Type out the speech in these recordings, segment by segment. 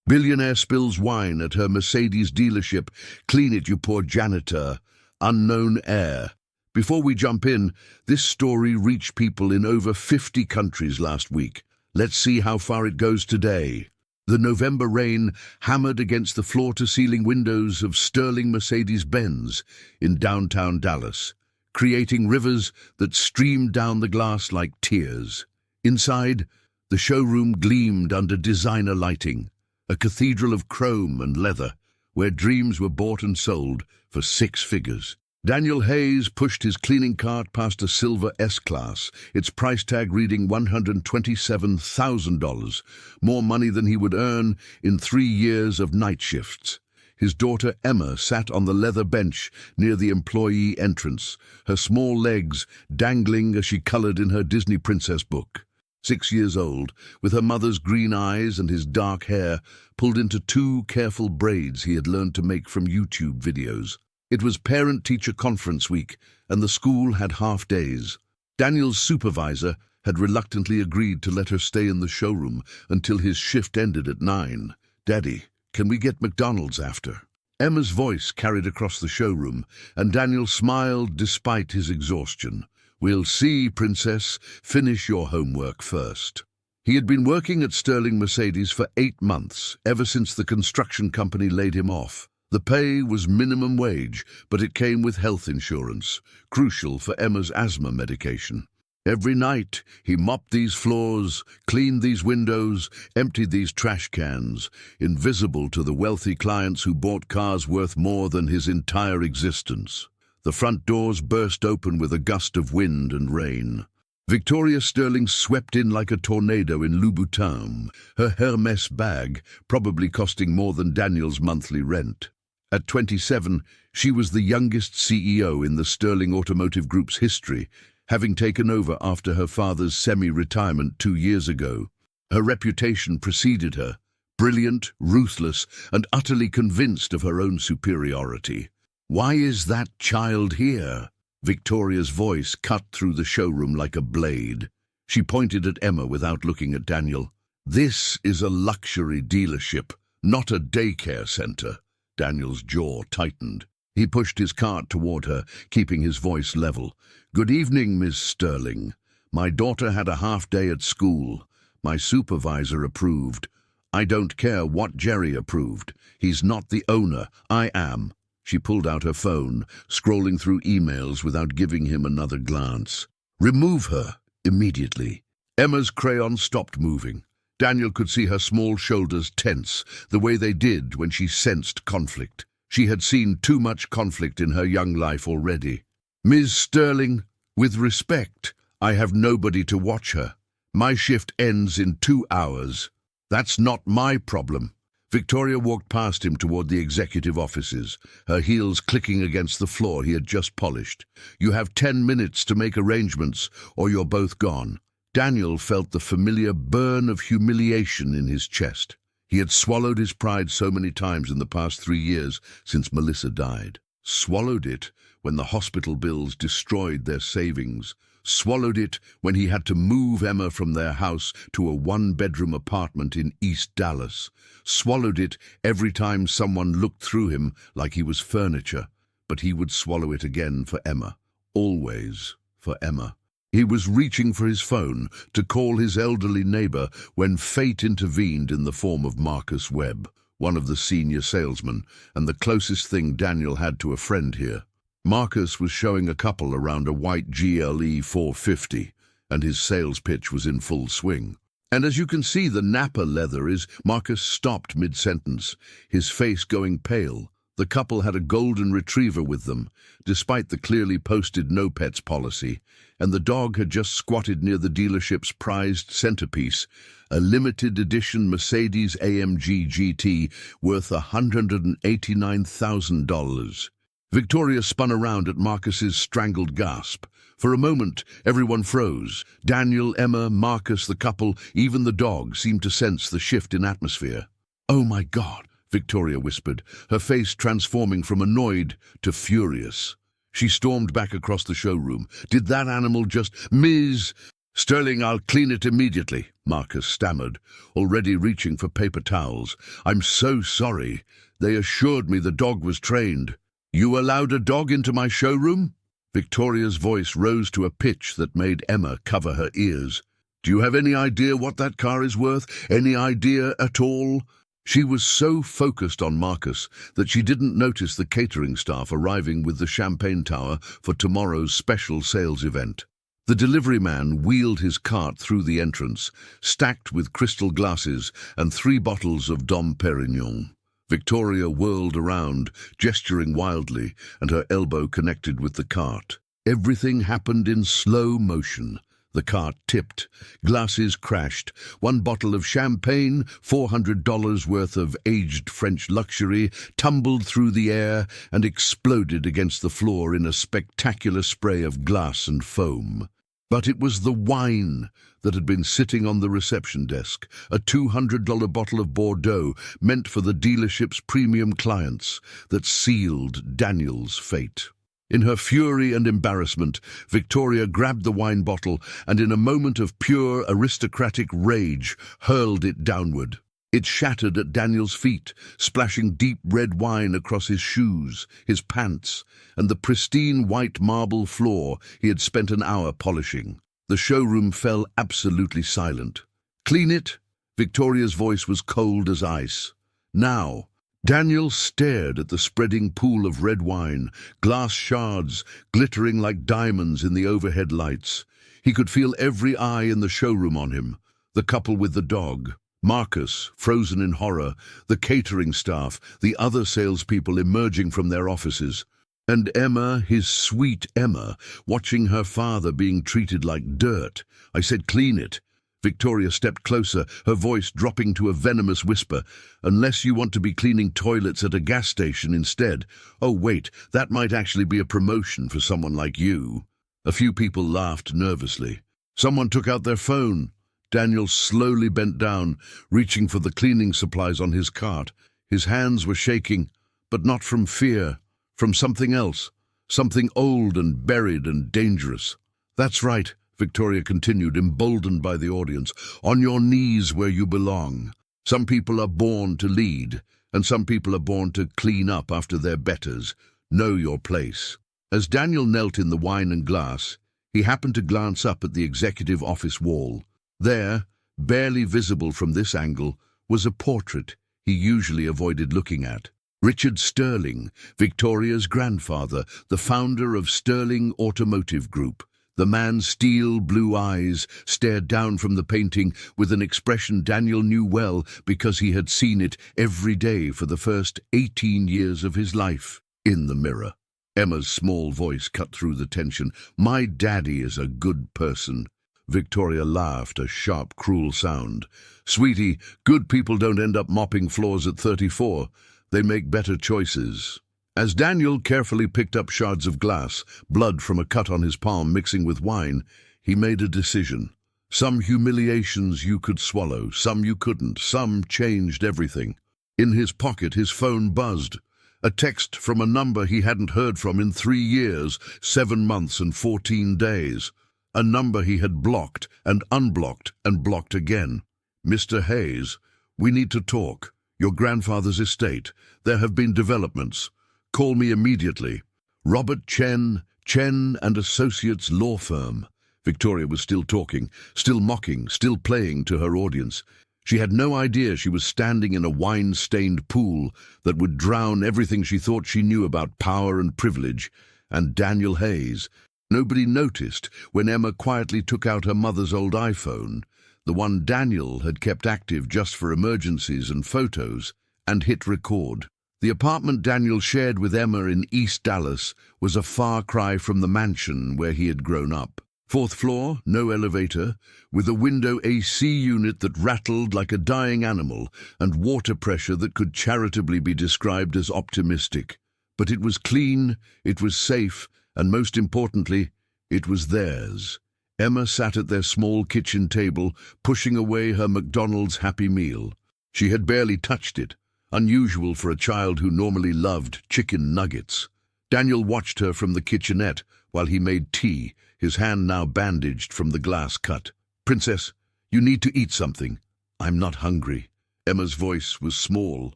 Billionaire spills wine at her Mercedes dealership. Clean it, you poor janitor. Unknown heir. Before we jump in, this story reached people in over 50 countries last week. Let's see how far it goes today. The November rain hammered against the floor-to-ceiling windows of sterling Mercedes-Benz in downtown Dallas, creating rivers that streamed down the glass like tears. Inside, the showroom gleamed under designer lighting, a cathedral of chrome and leather, where dreams were bought and sold for six figures. Daniel Hayes pushed his cleaning cart past a silver S-Class, its price tag reading $127,000, more money than he would earn in 3 years of night shifts. His daughter Emma sat on the leather bench near the employee entrance, her small legs dangling as she colored in her Disney princess book. 6 years old, with her mother's green eyes and his dark hair pulled into 2 careful braids he had learned to make from YouTube videos. It was parent-teacher conference week, and the school had half days. Daniel's supervisor had reluctantly agreed to let her stay in the showroom until his shift ended at 9. "Daddy, can we get McDonald's after?" Emma's voice carried across the showroom, and Daniel smiled despite his exhaustion. "We'll see, princess. Finish your homework first." He had been working at Sterling Mercedes for 8 months, ever since the construction company laid him off. The pay was minimum wage, but it came with health insurance, crucial for Emma's asthma medication. Every night, he mopped these floors, cleaned these windows, emptied these trash cans, invisible to the wealthy clients who bought cars worth more than his entire existence. The front doors burst open with a gust of wind and rain. Victoria Sterling swept in like a tornado in Louboutin, her Hermès bag probably costing more than Daniel's monthly rent. At 27, she was the youngest CEO in the Sterling Automotive Group's history, having taken over after her father's semi-retirement 2 years ago. Her reputation preceded her, brilliant, ruthless, and utterly convinced of her own superiority. "Why is that child here?" Victoria's voice cut through the showroom like a blade. She pointed at Emma without looking at Daniel. "This is a luxury dealership, not a daycare center." Daniel's jaw tightened. He pushed his cart toward her, keeping his voice level. "Good evening, Miss Sterling. My daughter had a half day at school. My supervisor approved. I don't care what Jerry approved. He's not the owner. I am." She pulled out her phone, scrolling through emails without giving him another glance. "Remove her immediately." Emma's crayon stopped moving. Daniel could see her small shoulders tense, the way they did when she sensed conflict. She had seen too much conflict in her young life already. "Ms. Sterling, with respect, I have nobody to watch her. My shift ends in 2 hours. That's not my problem." Victoria walked past him toward the executive offices, her heels clicking against the floor he had just polished. "You have 10 minutes to make arrangements, or you're both gone." Daniel felt the familiar burn of humiliation in his chest. He had swallowed his pride so many times in the past 3 years since Melissa died. Swallowed it when the hospital bills destroyed their savings. Swallowed it when he had to move Emma from their house to a 1-bedroom apartment in East Dallas. Swallowed it every time someone looked through him like he was furniture. But he would swallow it again for Emma. Always for Emma. He was reaching for his phone to call his elderly neighbor when fate intervened in the form of Marcus Webb, one of the senior salesmen, and the closest thing Daniel had to a friend here. Marcus was showing a couple around a white GLE 450, and his sales pitch was in full swing. "And as you can see, the Napa leather is—" Marcus stopped mid-sentence, his face going pale. The couple had a golden retriever with them, despite the clearly posted no pets policy, and the dog had just squatted near the dealership's prized centerpiece, a limited edition Mercedes AMG GT worth $189,000. Victoria spun around at Marcus's strangled gasp. For a moment, everyone froze. Daniel, Emma, Marcus, the couple, even the dog seemed to sense the shift in atmosphere. "Oh my God," Victoria whispered, her face transforming from annoyed to furious. She stormed back across the showroom. "Did that animal just—" "Ms. "Sterling, I'll clean it immediately," Marcus stammered, already reaching for paper towels. "I'm so sorry. They assured me the dog was trained." "You allowed a dog into my showroom?" Victoria's voice rose to a pitch that made Emma cover her ears. "Do you have any idea what that car is worth? Any idea at all?" She was so focused on Marcus that she didn't notice the catering staff arriving with the champagne tower for tomorrow's special sales event. The delivery man wheeled his cart through the entrance, stacked with crystal glasses and 3 bottles of Dom Perignon. Victoria whirled around, gesturing wildly, and her elbow connected with the cart. Everything happened in slow motion. The cart tipped, glasses crashed, 1 bottle of champagne, $400 worth of aged French luxury, tumbled through the air and exploded against the floor in a spectacular spray of glass and foam. But it was the wine that had been sitting on the reception desk, a $200 bottle of Bordeaux meant for the dealership's premium clients, that sealed Daniel's fate. In her fury and embarrassment, Victoria grabbed the wine bottle and in a moment of pure aristocratic rage hurled it downward. It shattered at Daniel's feet, splashing deep red wine across his shoes, his pants, and the pristine white marble floor he had spent an hour polishing. The showroom fell absolutely silent. "Clean it?" Victoria's voice was cold as ice. "Now." Daniel stared at the spreading pool of red wine, glass shards glittering like diamonds in the overhead lights. He could feel every eye in the showroom on him, the couple with the dog, Marcus, frozen in horror, the catering staff, the other salespeople emerging from their offices, and Emma, his sweet Emma, watching her father being treated like dirt. "I said clean it." Victoria stepped closer, her voice dropping to a venomous whisper. "Unless you want to be cleaning toilets at a gas station instead. Oh, wait, that might actually be a promotion for someone like you." A few people laughed nervously. Someone took out their phone. Daniel slowly bent down, reaching for the cleaning supplies on his cart. His hands were shaking, but not from fear, from something else, something old and buried and dangerous. "That's right," Victoria continued, emboldened by the audience. "On your knees where you belong. Some people are born to lead, and some people are born to clean up after their betters. Know your place." As Daniel knelt in the wine and glass, he happened to glance up at the executive office wall. There, barely visible from this angle, was a portrait he usually avoided looking at. Richard Sterling, Victoria's grandfather, the founder of Sterling Automotive Group. The man's steel blue eyes stared down from the painting with an expression Daniel knew well because he had seen it every day for the first 18 years of his life in the mirror. Emma's small voice cut through the tension. "My daddy is a good person." Victoria laughed, a sharp, cruel sound. "Sweetie, good people don't end up mopping floors at 34. They make better choices." As Daniel carefully picked up shards of glass, blood from a cut on his palm mixing with wine, he made a decision. Some humiliations you could swallow, some you couldn't, some changed everything. In his pocket, his phone buzzed. A text from a number he hadn't heard from in 3 years, 7 months and 14 days. A number he had blocked and blocked again. "Mr. Hayes, we need to talk. Your grandfather's estate. There have been developments. Call me immediately. Robert Chen and Associates Law Firm." Victoria was still talking, still mocking, still playing to her audience. She had no idea she was standing in a wine-stained pool that would drown everything she thought she knew about power and privilege, and Daniel Hayes. Nobody noticed when Emma quietly took out her mother's old iPhone, the one Daniel had kept active just for emergencies and photos, and hit record. The apartment Daniel shared with Emma in East Dallas was a far cry from the mansion where he had grown up. 4th floor, no elevator, with a window AC unit that rattled like a dying animal and water pressure that could charitably be described as optimistic. But it was clean, it was safe, and most importantly, it was theirs. Emma sat at their small kitchen table, pushing away her McDonald's Happy Meal. She had barely touched it, unusual for a child who normally loved chicken nuggets. Daniel watched her from the kitchenette while he made tea, his hand now bandaged from the glass cut. "Princess, you need to eat something." "I'm not hungry." Emma's voice was small,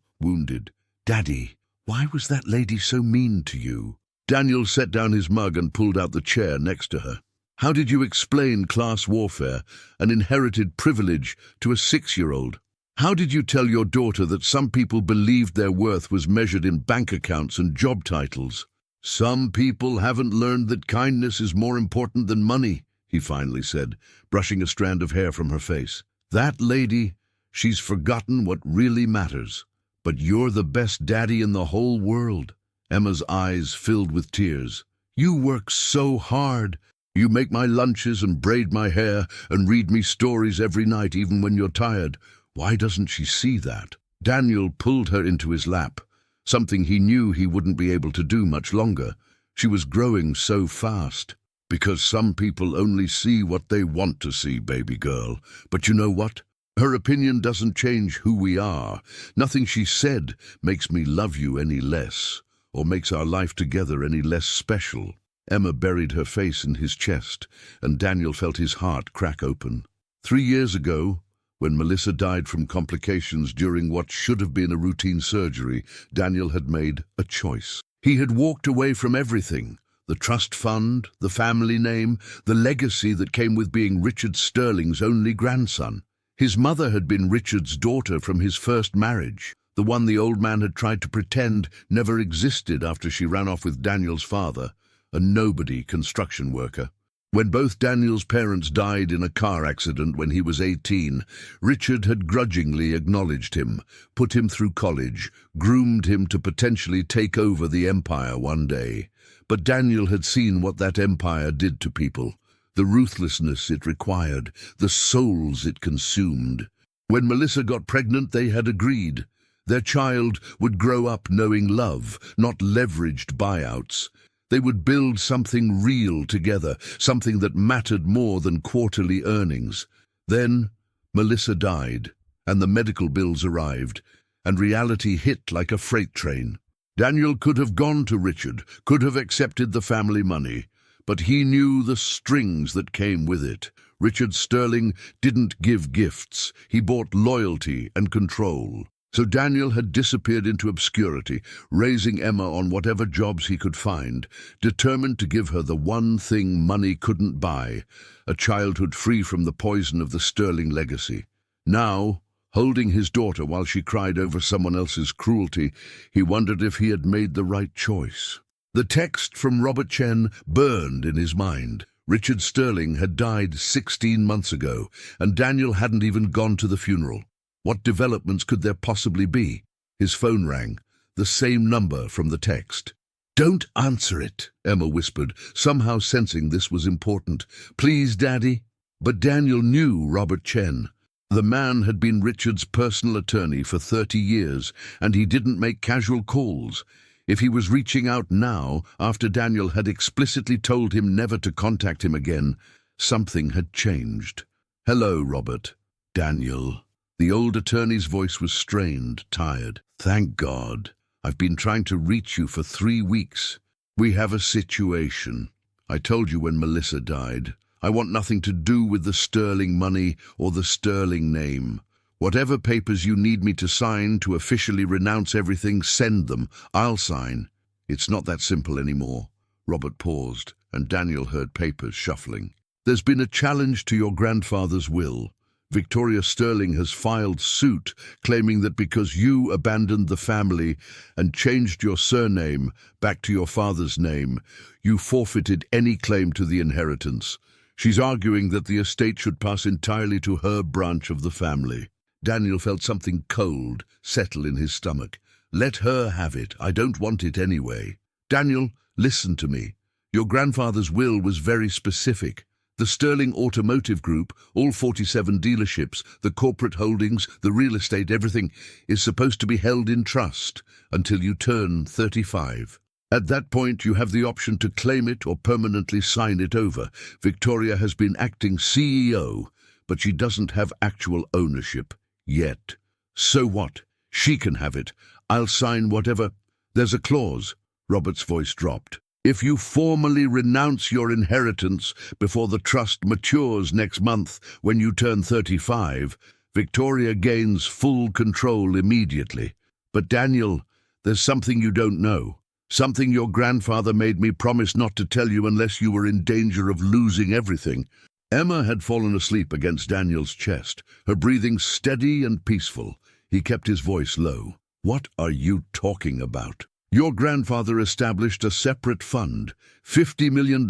wounded. "Daddy, why was that lady so mean to you?" Daniel set down his mug and pulled out the chair next to her. "How did you explain class warfare, an inherited privilege, to a 6-year-old? How did you tell your daughter that some people believed their worth was measured in bank accounts and job titles?" "Some people haven't learned that kindness is more important than money," he finally said, brushing a strand of hair from her face. "That lady, she's forgotten what really matters. But you're the best daddy in the whole world." Emma's eyes filled with tears. "You work so hard. You make my lunches and braid my hair and read me stories every night even when you're tired. Why doesn't she see that?" Daniel pulled her into his lap, something he knew he wouldn't be able to do much longer. She was growing so fast. "Because some people only see what they want to see, baby girl. But you know what? Her opinion doesn't change who we are. Nothing she said makes me love you any less, or makes our life together any less special." Emma buried her face in his chest, and Daniel felt his heart crack open. 3 years ago, when Melissa died from complications during what should have been a routine surgery, Daniel had made a choice. He had walked away from everything: the trust fund, the family name, the legacy that came with being Richard Sterling's only grandson. His mother had been Richard's daughter from his first marriage, the one the old man had tried to pretend never existed after she ran off with Daniel's father, a nobody construction worker. When both Daniel's parents died in a car accident when he was 18, Richard had grudgingly acknowledged him, put him through college, groomed him to potentially take over the empire one day. But Daniel had seen what that empire did to people, the ruthlessness it required, the souls it consumed. When Melissa got pregnant, they had agreed. Their child would grow up knowing love, not leveraged buyouts. They would build something real together, something that mattered more than quarterly earnings. Then Melissa died, and the medical bills arrived, and reality hit like a freight train. Daniel could have gone to Richard, could have accepted the family money, but he knew the strings that came with it. Richard Sterling didn't give gifts, he bought loyalty and control. So Daniel had disappeared into obscurity, raising Emma on whatever jobs he could find, determined to give her the one thing money couldn't buy, a childhood free from the poison of the Sterling legacy. Now, holding his daughter while she cried over someone else's cruelty, he wondered if he had made the right choice. The text from Robert Chen burned in his mind. Richard Sterling had died 16 months ago, and Daniel hadn't even gone to the funeral. What developments could there possibly be? His phone rang, the same number from the text. "Don't answer it," Emma whispered, somehow sensing this was important. "Please, Daddy." But Daniel knew Robert Chen. The man had been Richard's personal attorney for 30 years, and he didn't make casual calls. If he was reaching out now, after Daniel had explicitly told him never to contact him again, something had changed. "Hello, Robert." "Daniel." The old attorney's voice was strained, tired. "Thank God. I've been trying to reach you for 3 weeks. We have a situation. I told you when Melissa died. I want nothing to do with the Sterling money or the Sterling name. Whatever papers you need me to sign to officially renounce everything, send them. I'll sign." "It's not that simple anymore." Robert paused, and Daniel heard papers shuffling. "There's been a challenge to your grandfather's will. Victoria Sterling has filed suit, claiming that because you abandoned the family and changed your surname back to your father's name, you forfeited any claim to the inheritance. She's arguing that the estate should pass entirely to her branch of the family." Daniel felt something cold settle in his stomach. "Let her have it. I don't want it anyway." "Daniel, listen to me. Your grandfather's will was very specific. The Sterling Automotive Group, all 47 dealerships, the corporate holdings, the real estate, everything, is supposed to be held in trust until you turn 35. At that point, you have the option to claim it or permanently sign it over. Victoria has been acting CEO, but she doesn't have actual ownership yet. So what? She can have it. I'll sign whatever. There's a clause. Robert's voice dropped. If you formally renounce your inheritance before the trust matures next month when you turn 35, Victoria gains full control immediately. But Daniel, there's something you don't know. Something your grandfather made me promise not to tell you unless you were in danger of losing everything. Emma had fallen asleep against Daniel's chest, her breathing steady and peaceful. He kept his voice low. What are you talking about? Your grandfather established a separate fund, $50 million,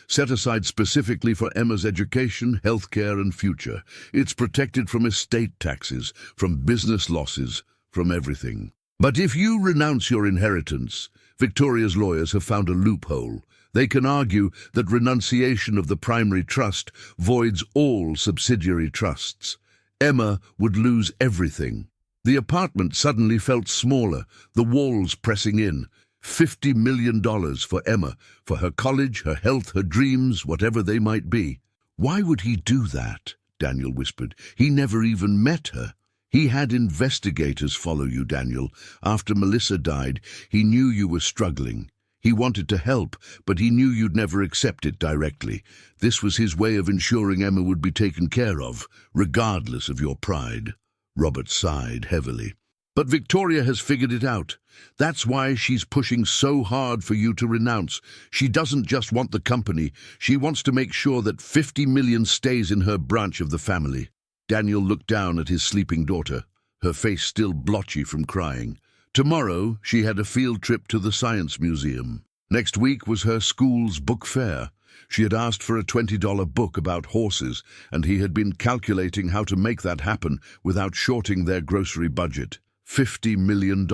set aside specifically for Emma's education, healthcare, and future. It's protected from estate taxes, from business losses, from everything. But if you renounce your inheritance, Victoria's lawyers have found a loophole. They can argue that renunciation of the primary trust voids all subsidiary trusts. Emma would lose everything. The apartment suddenly felt smaller, the walls pressing in. $50 million for Emma, for her college, her health, her dreams, whatever they might be. Why would he do that? Daniel whispered. He never even met her. He had investigators follow you, Daniel. After Melissa died, he knew you were struggling. He wanted to help, but he knew you'd never accept it directly. This was his way of ensuring Emma would be taken care of, regardless of your pride. Robert sighed heavily. But Victoria has figured it out. That's why she's pushing so hard for you to renounce. She doesn't just want the company. She wants to make sure that 50 million stays in her branch of the family. Daniel looked down at his sleeping daughter, her face still blotchy from crying. Tomorrow, she had a field trip to the Science Museum. Next week was her school's book fair. She had asked for a $20 book about horses, and he had been calculating how to make that happen without shorting their grocery budget. $50 million.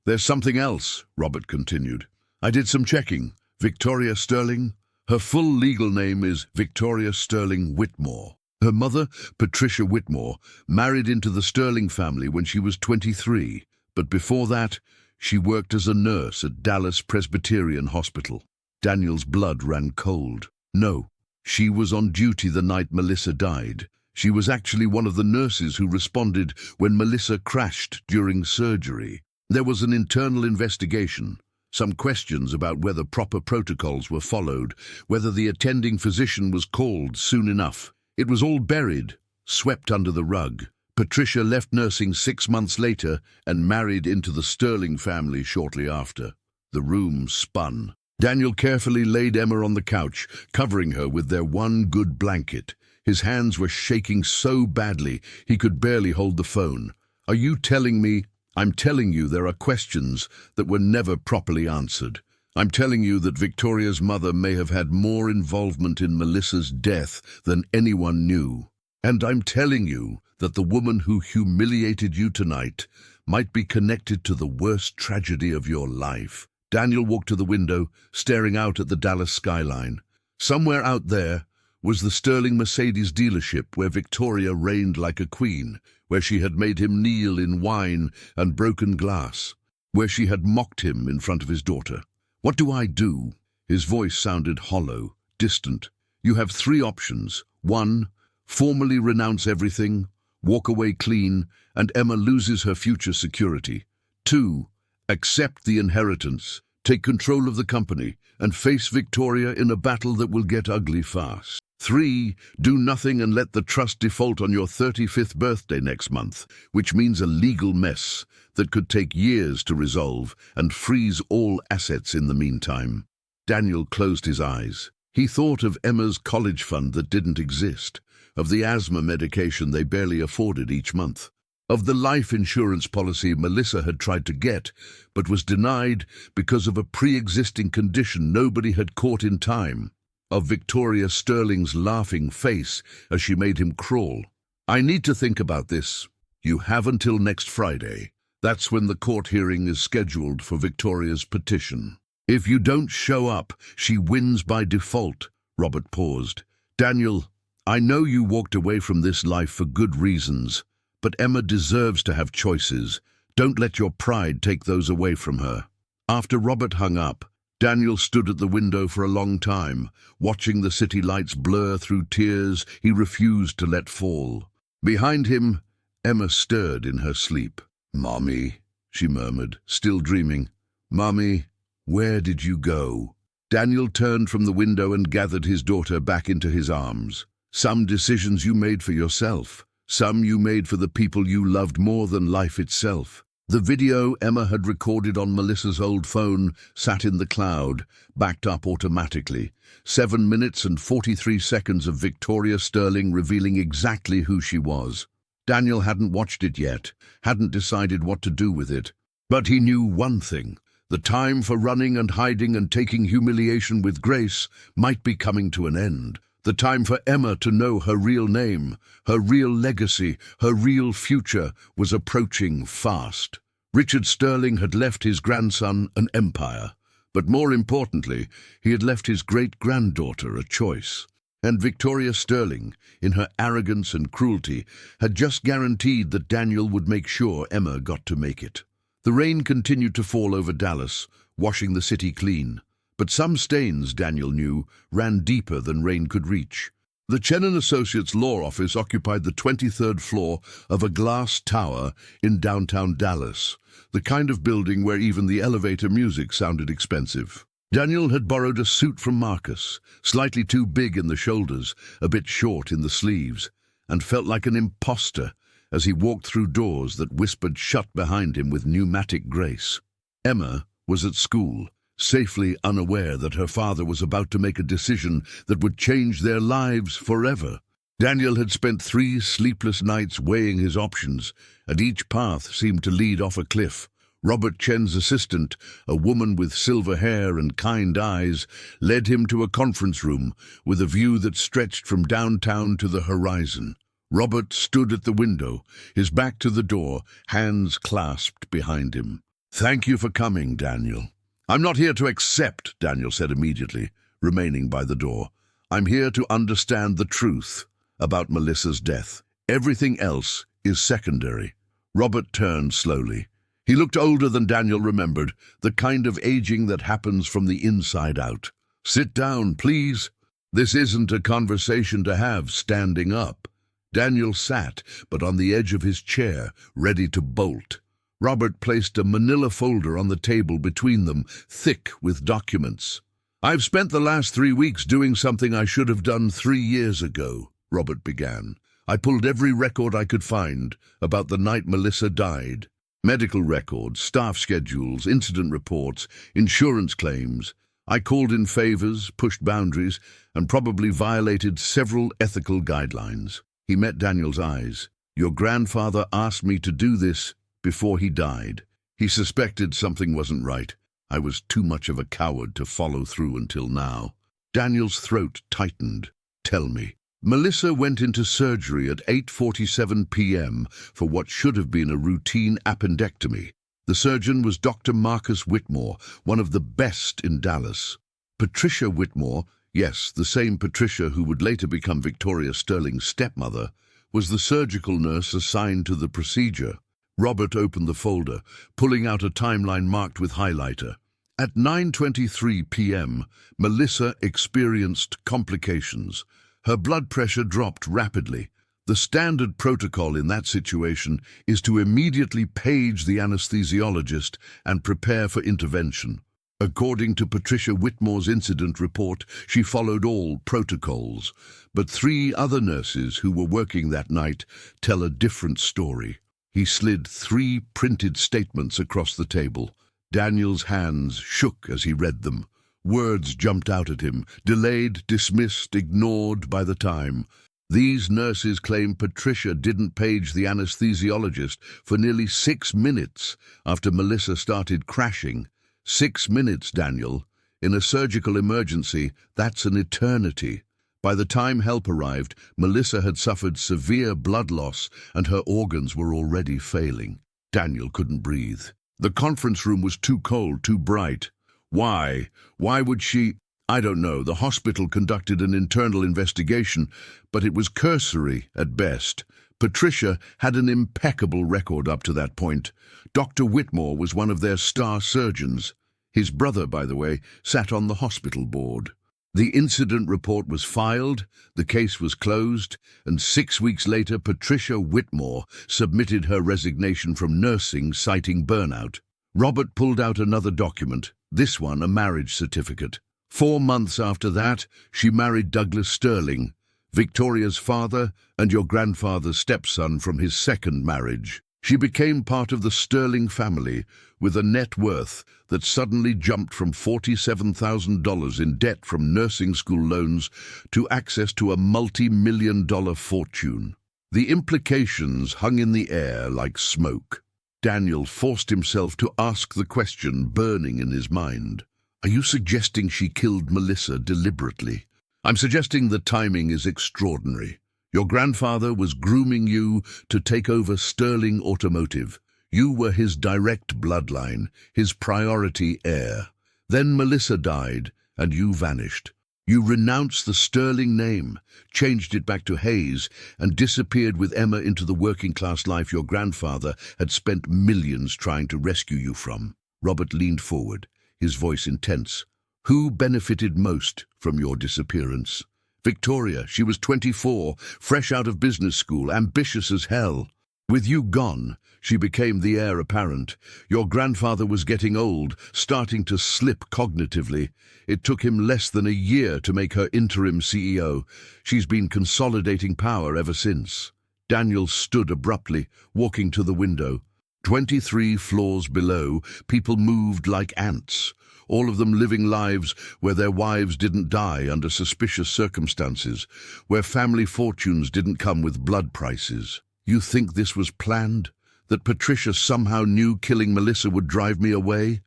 There's something else, Robert continued. I did some checking. Victoria Sterling? Her full legal name is Victoria Sterling Whitmore. Her mother, Patricia Whitmore, married into the Sterling family when she was 23, but before that, she worked as a nurse at Dallas Presbyterian Hospital. Daniel's blood ran cold. No, she was on duty the night Melissa died. She was actually one of the nurses who responded when Melissa crashed during surgery. There was an internal investigation, some questions about whether proper protocols were followed, whether the attending physician was called soon enough. It was all buried, swept under the rug. Patricia left nursing 6 months later and married into the Sterling family shortly after. The room spun. Daniel carefully laid Emma on the couch, covering her with their one good blanket. His hands were shaking so badly he could barely hold the phone. Are you telling me? I'm telling you there are questions that were never properly answered. I'm telling you that Victoria's mother may have had more involvement in Melissa's death than anyone knew. And I'm telling you that the woman who humiliated you tonight might be connected to the worst tragedy of your life. Daniel walked to the window, staring out at the Dallas skyline. Somewhere out there was the Sterling Mercedes dealership where Victoria reigned like a queen, where she had made him kneel in wine and broken glass, where she had mocked him in front of his daughter. What do I do? His voice sounded hollow, distant. You have 3 options. 1, formally renounce everything, walk away clean, and Emma loses her future security. 2, accept the inheritance, take control of the company, and face Victoria in a battle that will get ugly fast. 3, do nothing and let the trust default on your 35th birthday next month, which means a legal mess that could take years to resolve and freeze all assets in the meantime. Daniel closed his eyes. He thought of Emma's college fund that didn't exist, of the asthma medication they barely afforded each month, of the life insurance policy Melissa had tried to get, but was denied because of a pre-existing condition nobody had caught in time, of Victoria Sterling's laughing face as she made him crawl. I need to think about this. You have until next Friday. That's when the court hearing is scheduled for Victoria's petition. If you don't show up, she wins by default. Robert paused. Daniel, I know you walked away from this life for good reasons, but Emma deserves to have choices. Don't let your pride take those away from her. After Robert hung up, Daniel stood at the window for a long time, watching the city lights blur through tears he refused to let fall. Behind him, Emma stirred in her sleep. "Mommy," she murmured, still dreaming. "Mommy." Where did you go?" Daniel turned from the window and gathered his daughter back into his arms. "Some decisions you made for yourself. Some you made for the people you loved more than life itself." The video Emma had recorded on Melissa's old phone sat in the cloud, backed up automatically. 7 minutes and 43 seconds of Victoria Sterling revealing exactly who she was. Daniel hadn't watched it yet, hadn't decided what to do with it. But he knew one thing. The time for running and hiding and taking humiliation with grace might be coming to an end. The time for Emma to know her real name, her real legacy, her real future was approaching fast. Richard Sterling had left his grandson an empire, but more importantly, he had left his great-granddaughter a choice. And Victoria Sterling, in her arrogance and cruelty, had just guaranteed that Daniel would make sure Emma got to make it. The rain continued to fall over Dallas, washing the city clean. But some stains, Daniel knew, ran deeper than rain could reach. The Chen & Associates law office occupied the 23rd floor of a glass tower in downtown Dallas, the kind of building where even the elevator music sounded expensive. Daniel had borrowed a suit from Marcus, slightly too big in the shoulders, a bit short in the sleeves, and felt like an imposter as he walked through doors that whispered shut behind him with pneumatic grace. Emma was at school, safely unaware that her father was about to make a decision that would change their lives forever. Daniel had spent 3 sleepless nights weighing his options, and each path seemed to lead off a cliff. Robert Chen's assistant, a woman with silver hair and kind eyes, led him to a conference room with a view that stretched from downtown to the horizon. Robert stood at the window, his back to the door, hands clasped behind him. "Thank you for coming, Daniel." "I'm not here to accept," Daniel said immediately, remaining by the door. "I'm here to understand the truth about Melissa's death. Everything else is secondary." Robert turned slowly. He looked older than Daniel remembered, the kind of aging that happens from the inside out. "Sit down, please. This isn't a conversation to have standing up." Daniel sat, but on the edge of his chair, ready to bolt. Robert placed a manila folder on the table between them, thick with documents. "I've spent the last 3 weeks doing something I should have done 3 years ago," Robert began. "I pulled every record I could find about the night Melissa died. Medical records, staff schedules, incident reports, insurance claims. I called in favors, pushed boundaries, and probably violated several ethical guidelines." He met Daniel's eyes. "Your grandfather asked me to do this before he died. He suspected something wasn't right. I was too much of a coward to follow through until now." Daniel's throat tightened. "Tell me." "Melissa went into surgery at 8:47 p.m. for what should have been a routine appendectomy. The surgeon was Dr. Marcus Whitmore, one of the best in Dallas. Patricia Whitmore, yes, the same Patricia who would later become Victoria Sterling's stepmother, was the surgical nurse assigned to the procedure." Robert opened the folder, pulling out a timeline marked with highlighter. At 9:23 p.m., Melissa experienced complications. Her blood pressure dropped rapidly. The standard protocol in that situation is to immediately page the anesthesiologist and prepare for intervention. According to Patricia Whitmore's incident report, she followed all protocols. But 3 other nurses who were working that night tell a different story. He slid 3 printed statements across the table. Daniel's hands shook as he read them. Words jumped out at him, delayed, dismissed, ignored by the time. These nurses claim Patricia didn't page the anesthesiologist for nearly 6 minutes after Melissa started crashing. 6 minutes, Daniel. In a surgical emergency, that's an eternity. By the time help arrived, Melissa had suffered severe blood loss and her organs were already failing. Daniel couldn't breathe. The conference room was too cold, too bright. Why? Why would she? I don't know. The hospital conducted an internal investigation, but it was cursory at best. Patricia had an impeccable record up to that point. Dr. Whitmore was one of their star surgeons. His brother, by the way, sat on the hospital board. The incident report was filed, the case was closed, and 6 weeks later Patricia Whitmore submitted her resignation from nursing, citing burnout. Robert pulled out another document, This one a marriage certificate. 4 months after that, she married Douglas Sterling, Victoria's father and your grandfather's stepson from his second marriage. She became part of the Sterling family with a net worth that suddenly jumped from $47,000 in debt from nursing school loans to access to a multi-million-dollar fortune. The implications hung in the air like smoke. Daniel forced himself to ask the question burning in his mind. Are you suggesting she killed Melissa deliberately? I'm suggesting the timing is extraordinary. Your grandfather was grooming you to take over Sterling Automotive. You were his direct bloodline, his priority heir. Then Melissa died, and you vanished. You renounced the Sterling name, changed it back to Hayes, and disappeared with Emma into the working-class life your grandfather had spent millions trying to rescue you from. Robert leaned forward, his voice intense. Who benefited most from your disappearance? Victoria. She was 24, fresh out of business school, ambitious as hell. With you gone, she became the heir apparent. Your grandfather was getting old, starting to slip cognitively. It took him less than a year to make her interim CEO. She's been consolidating power ever since. Daniel stood abruptly, walking to the window. 23 floors below, people moved like ants, all of them living lives where their wives didn't die under suspicious circumstances, where family fortunes didn't come with blood prices. You think this was planned? That Patricia somehow knew killing Melissa would drive me away?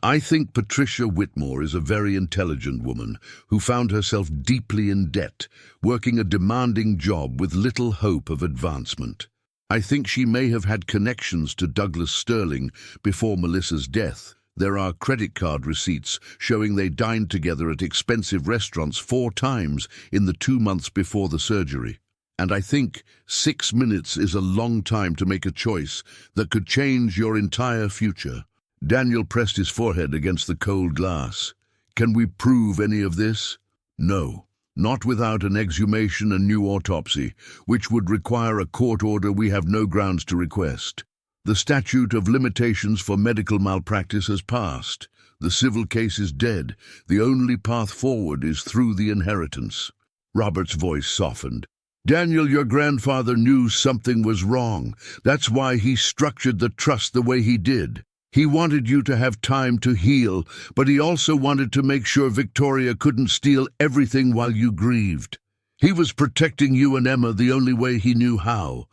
I think Patricia Whitmore is a very intelligent woman who found herself deeply in debt, working a demanding job with little hope of advancement. I think she may have had connections to Douglas Sterling before Melissa's death. There are credit card receipts showing they dined together at expensive restaurants 4 times in the 2 months before the surgery. And I think 6 minutes is a long time to make a choice that could change your entire future. Daniel pressed his forehead against the cold glass. Can we prove any of this? No. Not without an exhumation and new autopsy, which would require a court order we have no grounds to request. The statute of limitations for medical malpractice has passed. The civil case is dead. The only path forward is through the inheritance. Robert's voice softened. Daniel, your grandfather knew something was wrong. That's why he structured the trust the way he did. He wanted you to have time to heal, but he also wanted to make sure Victoria couldn't steal everything while you grieved. He was protecting you and Emma the only way he knew how.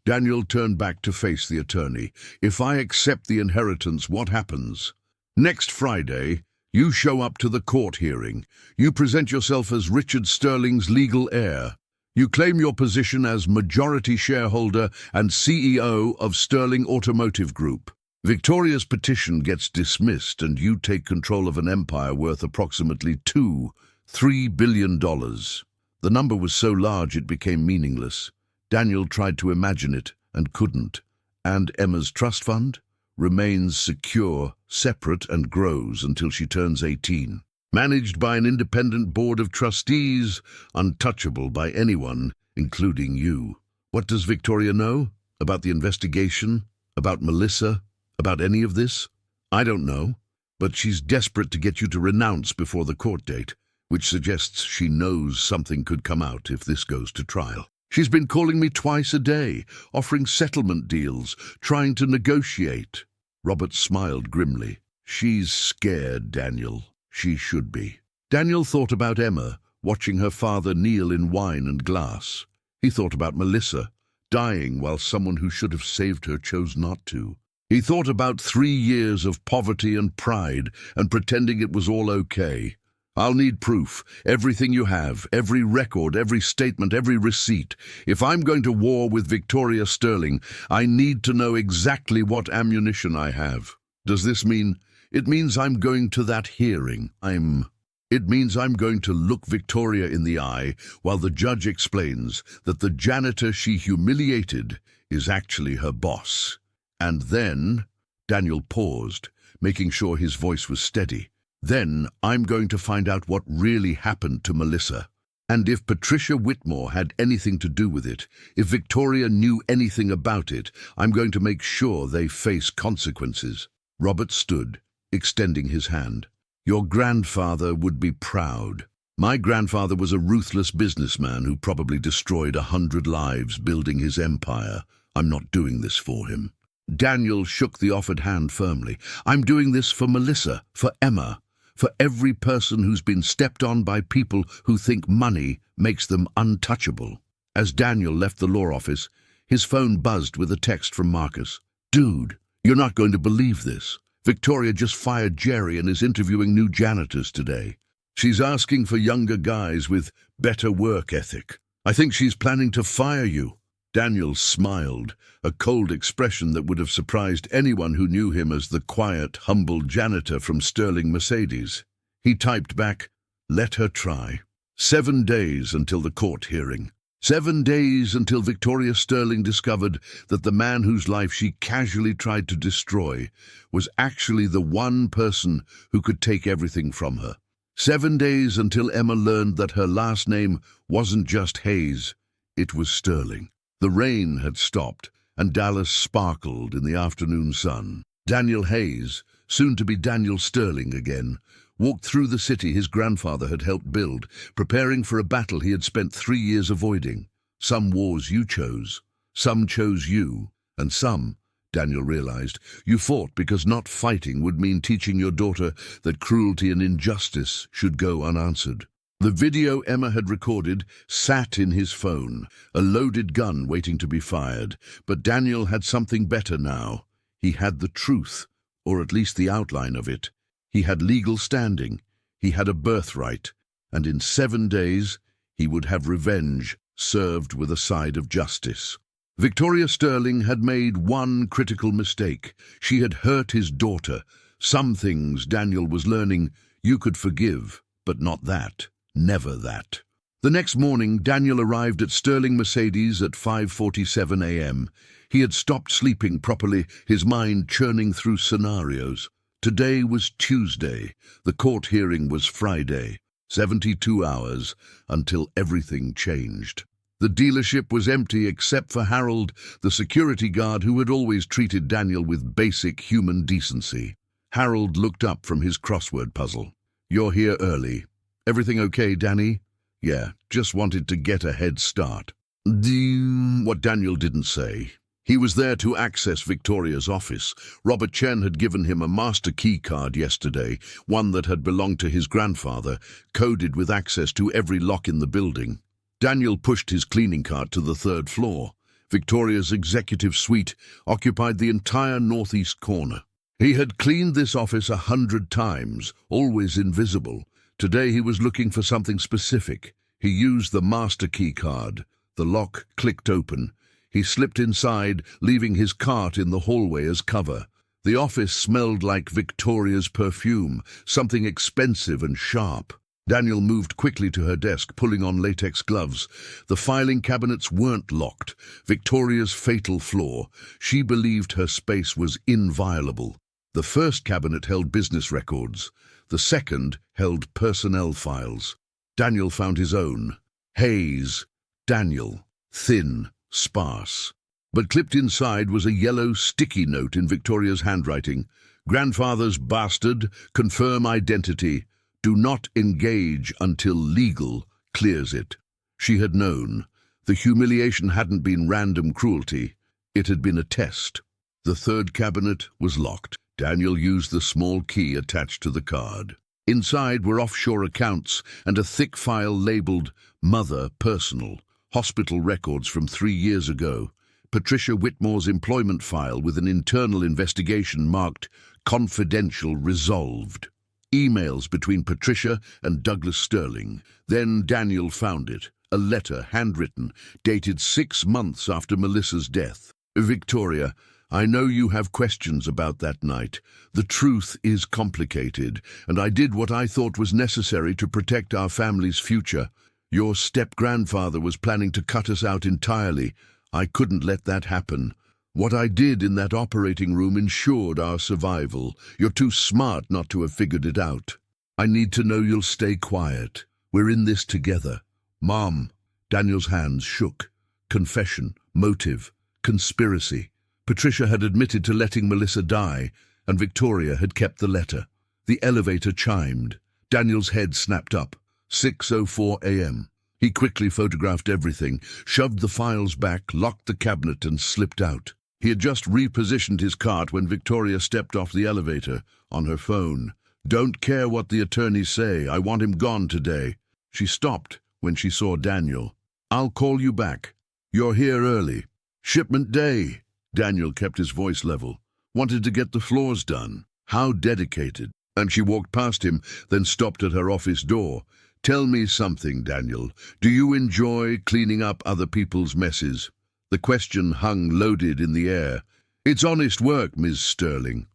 Daniel turned back to face the attorney. If I accept the inheritance, what happens? Next Friday, you show up to the court hearing. You present yourself as Richard Sterling's legal heir. You claim your position as majority shareholder and CEO of Sterling Automotive Group. Victoria's petition gets dismissed and you take control of an empire worth approximately $3 billion. The number was so large it became meaningless. Daniel tried to imagine it and couldn't. And Emma's trust fund remains secure, separate, and grows until she turns 18. Managed by an independent board of trustees, untouchable by anyone, including you. What does Victoria know? About the investigation? About Melissa? About any of this? I don't know. But she's desperate to get you to renounce before the court date, which suggests she knows something could come out if this goes to trial. She's been calling me twice a day, offering settlement deals, trying to negotiate. Robert smiled grimly. She's scared, Daniel. She should be. Daniel thought about Emma, watching her father kneel in wine and glass. He thought about Melissa, dying while someone who should have saved her chose not to. He thought about 3 years of poverty and pride and pretending it was all okay. I'll need proof, everything you have, every record, every statement, every receipt. If I'm going to war with Victoria Sterling, I need to know exactly what ammunition I have. Does this mean? It means I'm going to that hearing. It means I'm going to look Victoria in the eye while the judge explains that the janitor she humiliated is actually her boss. And then, Daniel paused, making sure his voice was steady. Then I'm going to find out what really happened to Melissa. And if Patricia Whitmore had anything to do with it, if Victoria knew anything about it, I'm going to make sure they face consequences. Robert stood, extending his hand. "Your grandfather would be proud. My grandfather was a ruthless businessman who probably destroyed 100 lives building his empire. I'm not doing this for him." Daniel shook the offered hand firmly. "I'm doing this for Melissa, for Emma, for every person who's been stepped on by people who think money makes them untouchable." As Daniel left the law office, his phone buzzed with a text from Marcus. "Dude, you're not going to believe this. Victoria just fired Jerry and is interviewing new janitors today. She's asking for younger guys with better work ethic. I think she's planning to fire you." Daniel smiled, a cold expression that would have surprised anyone who knew him as the quiet, humble janitor from Sterling Mercedes. He typed back, "Let her try." 7 days until the court hearing. 7 days until Victoria Sterling discovered that the man whose life she casually tried to destroy was actually the one person who could take everything from her. 7 days until Emma learned that her last name wasn't just Hayes, it was Sterling. The rain had stopped, and Dallas sparkled in the afternoon sun. Daniel Hayes, soon to be Daniel Sterling again, walked through the city his grandfather had helped build, preparing for a battle he had spent 3 years avoiding. Some wars you chose, some chose you, and some, Daniel realized, you fought because not fighting would mean teaching your daughter that cruelty and injustice should go unanswered. The video Emma had recorded sat in his phone, a loaded gun waiting to be fired. But Daniel had something better now. He had the truth, or at least the outline of it. He had legal standing, he had a birthright, and in 7 days he would have revenge served with a side of justice. Victoria Sterling had made one critical mistake. She had hurt his daughter. Some things, Daniel was learning, you could forgive, but not that. Never that. The next morning, Daniel arrived at Sterling Mercedes at 5:47 a.m. He had stopped sleeping properly, his mind churning through scenarios. Today was Tuesday. The court hearing was Friday. 72 hours until everything changed. The dealership was empty except for Harold, the security guard who had always treated Daniel with basic human decency. Harold looked up from his crossword puzzle. "You're here early. Everything okay, Danny?" "Yeah, just wanted to get a head start." What Daniel didn't say. He was there to access Victoria's office. Robert Chen had given him a master key card yesterday, one that had belonged to his grandfather, coded with access to every lock in the building. Daniel pushed his cleaning cart to the 3rd floor. Victoria's executive suite occupied the entire northeast corner. He had cleaned this office 100 times, always invisible. Today he was looking for something specific. He used the master key card. The lock clicked open. He slipped inside, leaving his cart in the hallway as cover. The office smelled like Victoria's perfume, something expensive and sharp. Daniel moved quickly to her desk, pulling on latex gloves. The filing cabinets weren't locked. Victoria's fatal flaw. She believed her space was inviolable. The first cabinet held business records. The second held personnel files. Daniel found his own. Hayes. Daniel. Thin. Sparse. But clipped inside was a yellow sticky note in Victoria's handwriting. "Grandfather's bastard. Confirm identity. Do not engage until legal clears it." She had known. The humiliation hadn't been random cruelty. It had been a test. The 3rd cabinet was locked. Daniel used the small key attached to the card. Inside were offshore accounts and a thick file labeled Mother Personal, hospital records from 3 years ago, Patricia Whitmore's employment file with an internal investigation marked Confidential Resolved. Emails between Patricia and Douglas Sterling. Then Daniel found it, a letter handwritten, dated 6 months after Melissa's death. "Victoria, I know you have questions about that night. The truth is complicated, and I did what I thought was necessary to protect our family's future. Your step-grandfather was planning to cut us out entirely. I couldn't let that happen. What I did in that operating room ensured our survival. You're too smart not to have figured it out. I need to know you'll stay quiet. We're in this together. Mom." Daniel's hands shook. Confession, motive, conspiracy. Patricia had admitted to letting Melissa die. and Victoria had kept the letter. The elevator chimed. Daniel's head snapped up. 6:04 a.m. He quickly photographed everything, shoved the files back, locked the cabinet and slipped out. He had just repositioned his cart when Victoria stepped off the elevator, on her phone. "Don't care what the attorneys say, I want him gone today." She stopped when she saw Daniel. "I'll call you back. You're here early." "Shipment day." Daniel kept his voice level. "Wanted to get the floors done." How dedicated. And she walked past him, then stopped at her office door. "Tell me something, Daniel. Do you enjoy cleaning up other people's messes?" The question hung loaded in the air. "It's honest work, Ms. Sterling."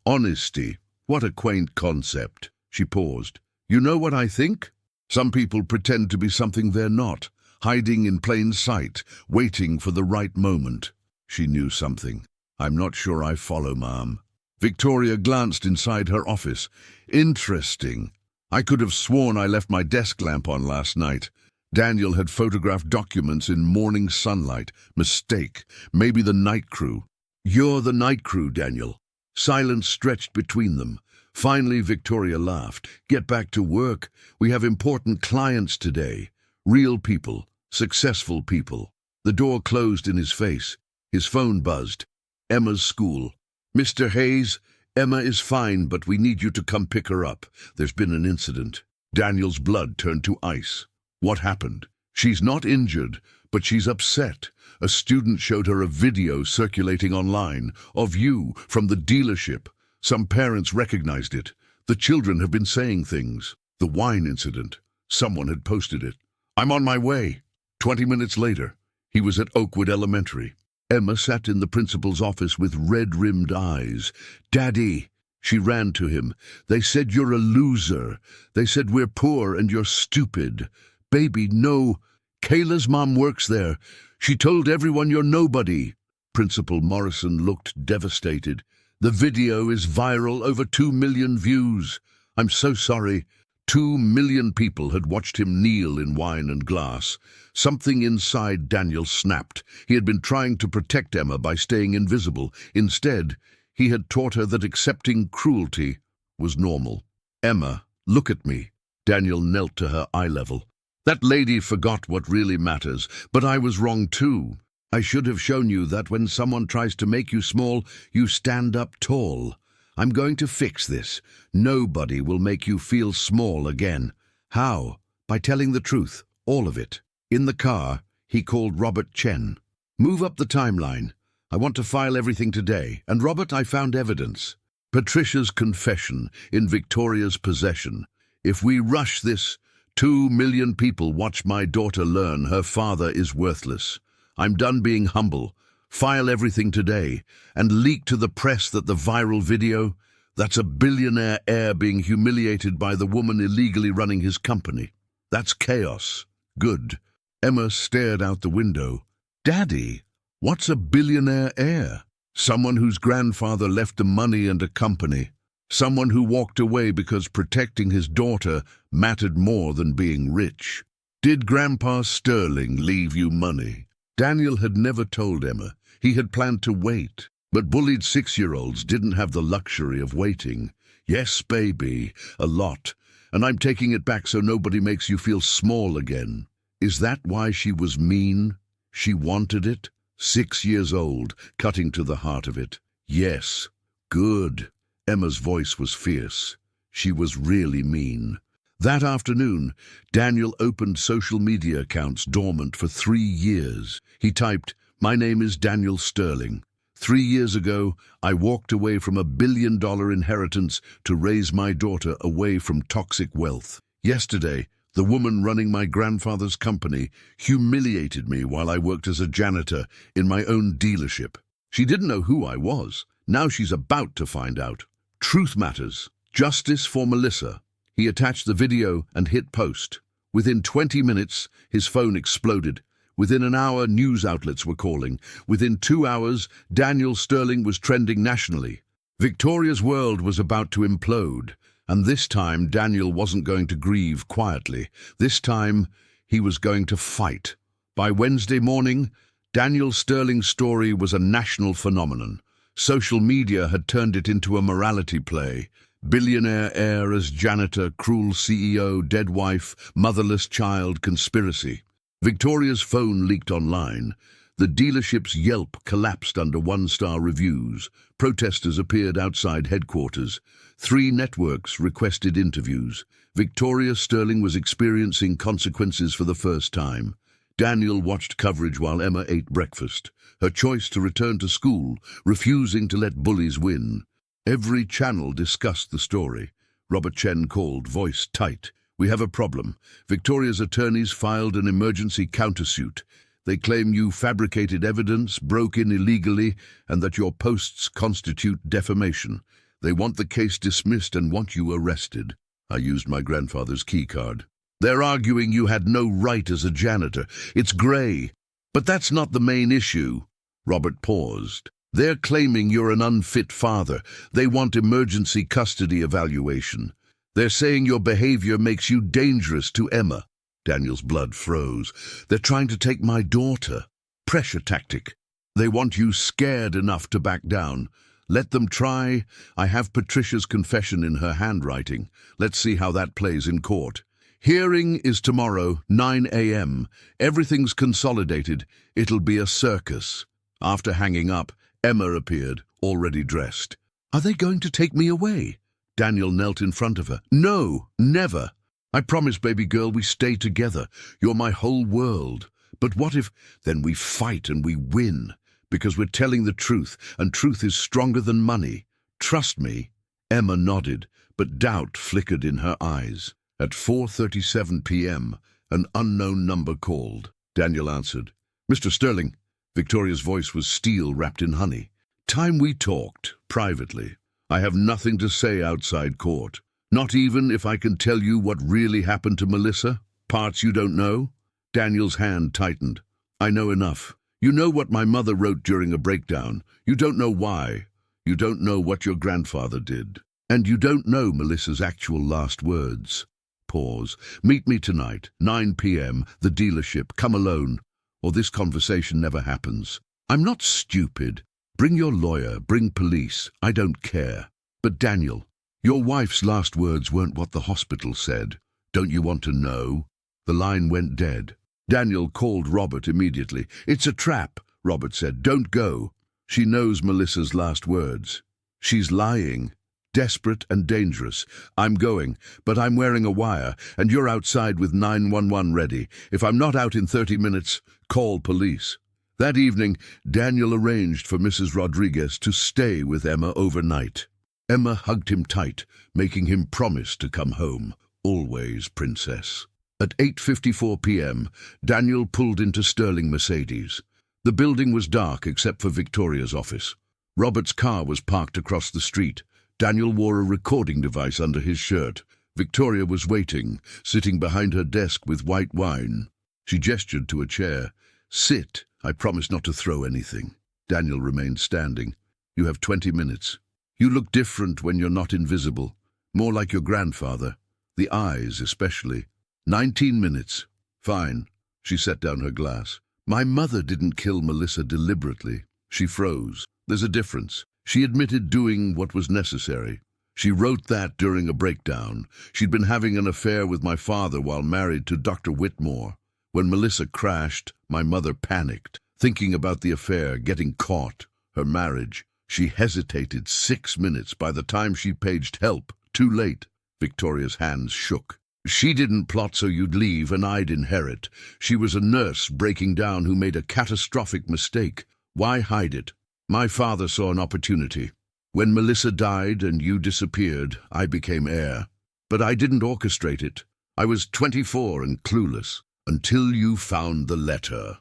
Honesty. What a quaint concept." She paused. "You know what I think? Some people pretend to be something they're not, hiding in plain sight, waiting for the right moment." She knew something. "I'm not sure I follow, ma'am." Victoria glanced inside her office. "Interesting. I could have sworn I left my desk lamp on last night." Daniel had photographed documents in morning sunlight. Mistake. Maybe the night crew. "You're the night crew, Daniel." Silence stretched between them. Finally, Victoria laughed. "Get back to work. We have important clients today. Real people. Successful people." The door closed in his face. His phone buzzed. "Emma's school." "Mr. Hayes, Emma is fine, but we need you to come pick her up. There's been an incident." Daniel's blood turned to ice. "What happened?" "She's not injured, but she's upset. A student showed her a video circulating online of you from the dealership. Some parents recognized it. The children have been saying things. The wine incident. Someone had posted it. I'm on my way." 20 minutes later, he was at Oakwood Elementary. Emma sat in the principal's office with red-rimmed eyes. "Daddy," she ran to him. "They said you're a loser. They said we're poor and you're stupid." "Baby, no. Kayla's mom works there. She told everyone you're nobody." Principal Morrison looked devastated. "The video is viral, over 2 million views." "I'm so sorry." 2 million people had watched him kneel in wine and glass. Something inside Daniel snapped. He had been trying to protect Emma by staying invisible. Instead, he had taught her that accepting cruelty was normal. "Emma, look at me." Daniel knelt to her eye level. "That lady forgot what really matters, but I was wrong too. I should have shown you that when someone tries to make you small, you stand up tall. I'm going to fix this. Nobody will make you feel small again." "How?" "By telling the truth, all of it." In the car, he called Robert Chen. "Move up the timeline. I want to file everything today. And Robert, I found evidence. Patricia's confession in Victoria's possession. If we rush this, 2 million people watch my daughter learn her father is worthless. I'm done being humble. File everything today and leak to the press that the viral video, that's a billionaire heir being humiliated by the woman illegally running his company. That's chaos." "Good." Emma stared out the window. "Daddy, what's a billionaire heir?" "Someone whose grandfather left the money and a company. Someone who walked away because protecting his daughter mattered more than being rich." "Did Grandpa Sterling leave you money?" Daniel had never told Emma. He had planned to wait, but bullied 6-year-olds didn't have the luxury of waiting. "Yes, baby, a lot. And I'm taking it back so nobody makes you feel small again." Is that why she was mean? She wanted it? 6 years old, cutting to the heart of it. "Yes." "Good." Emma's voice was fierce. She was really mean. That afternoon, Daniel opened social media accounts dormant for 3 years. He typed, "My name is Daniel Sterling. 3 years ago, I walked away from $1 billion inheritance to raise my daughter away from toxic wealth. Yesterday, the woman running my grandfather's company humiliated me while I worked as a janitor in my own dealership. She didn't know who I was. Now she's about to find out. Truth matters. Justice for Melissa." He attached the video and hit post. Within 20 minutes, his phone exploded. Within an hour, news outlets were calling. Within 2 hours, Daniel Sterling was trending nationally. Victoria's world was about to implode. And this time, Daniel wasn't going to grieve quietly. This time, he was going to fight. By Wednesday morning, Daniel Sterling's story was a national phenomenon. Social media had turned it into a morality play. Billionaire heir as janitor, cruel CEO, dead wife, motherless child, conspiracy. Victoria's phone leaked online. The dealership's Yelp collapsed under one-star reviews. Protesters appeared outside headquarters. 3 networks requested interviews. Victoria Sterling was experiencing consequences for the first time. Daniel watched coverage while Emma ate breakfast. Her choice to return to school, refusing to let bullies win. Every channel discussed the story. Robert Chen called, voice tight. "We have a problem. Victoria's attorneys filed an emergency countersuit. They claim you fabricated evidence, broke in illegally, and that your posts constitute defamation. They want the case dismissed and want you arrested." I used my grandfather's keycard. "They're arguing you had no right as a janitor. It's grey. But that's not the main issue." Robert paused. "They're claiming you're an unfit father. They want emergency custody evaluation. They're saying your behavior makes you dangerous to Emma." Daniel's blood froze. "They're trying to take my daughter. Pressure tactic. They want you scared enough to back down. Let them try. I have Patricia's confession in her handwriting. Let's see how that plays in court. Hearing is tomorrow, 9 a.m. Everything's consolidated. It'll be a circus." After hanging up, Emma appeared, already dressed. "Are they going to take me away?" Daniel knelt in front of her. "No, never. I promise, baby girl, we stay together. You're my whole world. But what if then we fight and we win? Because we're telling the truth, and truth is stronger than money. Trust me." Emma nodded, but doubt flickered in her eyes. At 4:37 p.m., an unknown number called. Daniel answered. "Mr. Sterling." Victoria's voice was steel wrapped in honey. "Time we talked, privately. I have nothing to say outside court. Not even if I can tell you what really happened to Melissa? Parts you don't know?" Daniel's hand tightened. "I know enough. You know what my mother wrote during a breakdown. You don't know why. You don't know what your grandfather did. And you don't know Melissa's actual last words." Pause. "Meet me tonight, 9 p.m., the dealership. Come alone, or this conversation never happens. I'm not stupid. Bring your lawyer, bring police. I don't care. But Daniel, your wife's last words weren't what the hospital said. Don't you want to know?" The line went dead. Daniel called Robert immediately. "It's a trap," Robert said. "Don't go. She knows Melissa's last words. She's lying. Desperate and dangerous. I'm going, but I'm wearing a wire, and you're outside with 911 ready. If I'm not out in 30 minutes, call police." That evening, Daniel arranged for Mrs. Rodriguez to stay with Emma overnight. Emma hugged him tight, making him promise to come home. Always, princess. At 8:54 p.m., Daniel pulled into Sterling Mercedes. The building was dark except for Victoria's office. Robert's car was parked across the street. Daniel wore a recording device under his shirt. Victoria was waiting, sitting behind her desk with white wine. She gestured to a chair. "Sit. I promise not to throw anything." Daniel remained standing. "You have 20 minutes. You look different when you're not invisible. More like your grandfather. The eyes, especially." 19 minutes. "Fine." She set down her glass. "My mother didn't kill Melissa deliberately." She froze. "There's a difference. She admitted doing what was necessary. She wrote that during a breakdown. She'd been having an affair with my father while married to Dr. Whitmore. When Melissa crashed, my mother panicked, thinking about the affair, getting caught, her marriage. She hesitated 6 minutes. By the time she paged help, too late." Victoria's hands shook. "She didn't plot so you'd leave and I'd inherit. She was a nurse breaking down who made a catastrophic mistake. Why hide it? My father saw an opportunity. When Melissa died and you disappeared, I became heir. But I didn't orchestrate it. I was 24 and clueless. Until you found the letter.